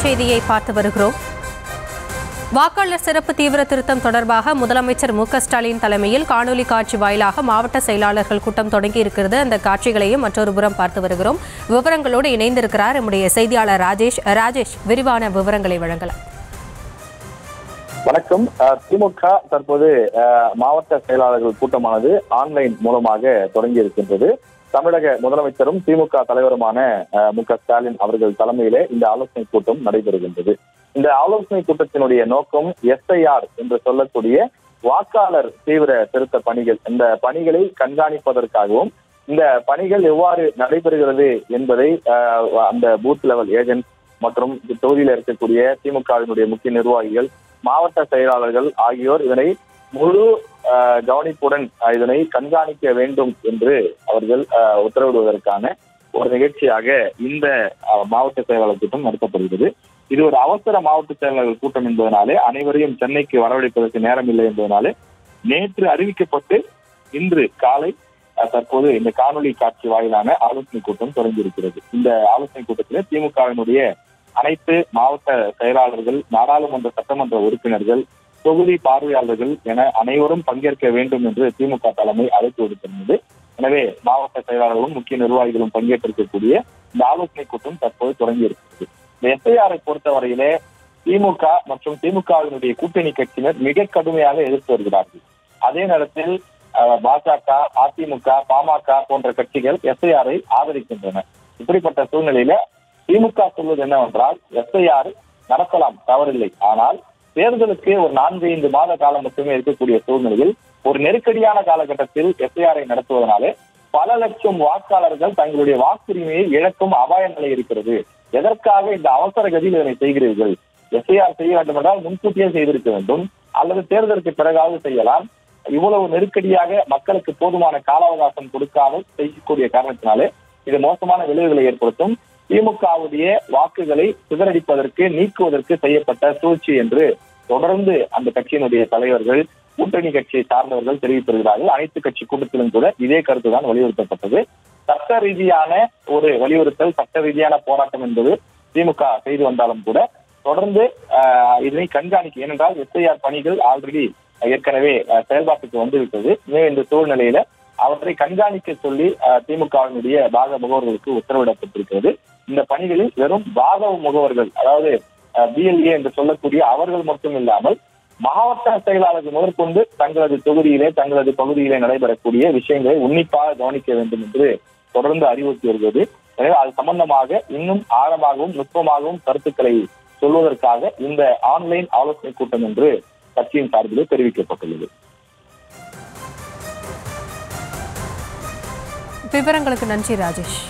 செய்தியை பார்த்து வருகிறோம். வாக்காளர் சிறப்பு தீவிர திருத்தம் தொடர்பாக முதலமைச்சர் மு.க.ஸ்டாலின் தலைமையில் காணொலி காட்சி வாயிலாக மாவட்ட செயலாளர்கள் கூட்டம் தொடங்கி இருக்கிறது. அந்த காட்சிகளையும் மற்றொரு புறம் பார்த்து வருகிறோம். விவரங்களோடு இணைந்திருக்கிறார் நம்முடைய செய்தியாளர் ராஜேஷ். விரிவான விவரங்களை வழங்கலாம். வணக்கம். திமுக தற்போது மாவட்ட செயலாளர்கள் கூட்டமானது ஆன்லைன் மூலமாக தொடங்கி இருக்கின்றது. தமிழக முதலமைச்சரும் திமுக தலைவருமான மு.க.ஸ்டாலின் அவர்கள் தலைமையிலே இந்த ஆலோசனை கூட்டம் நடைபெறுகின்றது. இந்த ஆலோசனை கூட்டத்தினுடைய நோக்கம் SIR என்று சொல்லக்கூடிய வாக்காளர் தீவிர திருத்த பணிகள், இந்த பணிகளை கண்காணிப்பதற்காகவும் இந்த பணிகள் எவ்வாறு நடைபெறுகிறது என்பதை அந்த பூத் லெவல் ஏஜென்ட் மற்றும் தொகுதியில் இருக்கக்கூடிய திமுகவினுடைய முக்கிய நிர்வாகிகள், மாவட்ட செயலாளர்கள் ஆகியோர் இதனை முழு கவனிப்புடன் இதனை கண்காணிக்க வேண்டும் என்று அவர்கள் உத்தரவிடுவதற்கான ஒரு நிகழ்ச்சியாக இந்த மாவட்ட செயலாளர் கூட்டம் நடத்தப்படுகிறது. இது ஒரு அவசர மாவட்ட செயலாளர்கள் கூட்டம் என்பதனாலே அனைவரையும் சென்னைக்கு வரவழைப்பதற்கு நேரம் இல்லை என்பதனாலே நேற்று அறிவிக்கப்பட்டு இன்று காலை தற்போது இந்த காணொலி காட்சி வாயிலான ஆலோசனை கூட்டம் தொடங்கி இருக்கிறது. இந்த ஆலோசனை கூட்டத்தில் திமுகவினுடைய அனைத்து மாவட்ட செயலாளர்கள், நாடாளுமன்ற சட்டமன்ற உறுப்பினர்கள், தொகுதி பார்வையாளர்கள் என அனைவரும் பங்கேற்க வேண்டும் என்று திமுக தலைமை அழைப்பு விடுத்திருந்தது. எனவே மாவட்ட செயலாளர்களும் முக்கிய நிர்வாகிகளும் பங்கேற்றிருக்கக்கூடிய இந்த ஆலோசனை கூட்டம் தற்போது தொடங்கி இருக்கிறது. இந்த SIR பொறுத்தவரையிலே திமுக மற்றும் திமுகவினுடைய கூட்டணி கட்சியினர் மிக கடுமையாக எதிர்த்து வருகிறார்கள். அதே நேரத்தில் பாஜக, அதிமுக, பாமக போன்ற கட்சிகள் SIR ஆதரிக்கின்றன. இப்படிப்பட்ட சூழ்நிலையில திமுக சொல்வது என்னவென்றால் SIR நடத்தலாம், தவறில்லை. ஆனால் தேர்தலுக்கு ஒரு 4-5 மாத காலம் மட்டுமே இருக்கக்கூடிய சூழ்நிலையில் ஒரு நெருக்கடியான காலகட்டத்தில் SIR நடத்துவதனாலே பல லட்சம் வாக்காளர்கள் தங்களுடைய வாக்குரிமையை இழக்கும் அபாய நிலை இருக்கிறது. எதற்காக இந்த அவசர கதியில் இதனை செய்கிறீர்கள்? SIR செய்ய வேண்டும் என்றால் முன்கூட்டியே செய்திருக்க வேண்டும், அல்லது தேர்தலுக்கு பிறகாவது செய்யலாம். இவ்வளவு நெருக்கடியாக மக்களுக்கு போதுமான கால அவகாசம் கொடுக்காமல் செய்யக்கூடிய காரணத்தினாலே இது மோசமான விளைவுகளை ஏற்படுத்தும். திமுகவுடைய வாக்குகளை சிதறடிப்பதற்கு, நீக்குவதற்கு செய்யப்பட்ட சூழ்ச்சி என்று தொடர்ந்து அந்த கட்சியினுடைய தலைவர்கள், கூட்டணி கட்சியை சார்ந்தவர்கள் தெரிவித்திருக்கிறார்கள். அனைத்து கட்சி கூட்டத்திலும் கூட இதே கருத்துதான் வலியுறுத்தப்பட்டது. சட்ட ரீதியான ஒரு வலியுறுத்தல், சட்ட ரீதியான போராட்டம் என்பது திமுக செய்து வந்தாலும் கூட தொடர்ந்து இதனை கண்காணிக்க, ஏனென்றால் SIR பணிகள் ஆல்ரெடி ஏற்கனவே செயல்பாட்டுக்கு வந்துவிட்டது. இந்த சூழ்நிலையில அவற்றை கண்காணிக்க சொல்லி திமுகவினுடைய பாக முகவர்களுக்கு உத்தரவிடப்பட்டிருக்கிறது. இந்த பணிகளில் வெறும் பாக முகவர்கள், அதாவது BLA என்று சொல்லக்கூடிய அவர்கள் மட்டும் இல்லாமல் மாவட்ட செயலாளர்கள் முதற்கொண்டு தங்களது தொகுதியிலே, தங்களது பகுதியிலே நடைபெறக்கூடிய விஷயங்களை உன்னிப்பாக கவனிக்க வேண்டும் என்று தொடர்ந்து அறிவுறுத்தி வருகிறது. எனவே அது சம்பந்தமாக இன்னும் ஆழமாகவும் நுட்பமாகவும் கருத்துக்களை சொல்வதற்காக இந்த ஆன்லைன் ஆலோசனை கூட்டம் என்று கட்சியின் சார்பிலே தெரிவிக்கப்பட்டுள்ளது. விவரங்களுக்கு நன்றி ராஜேஷ்.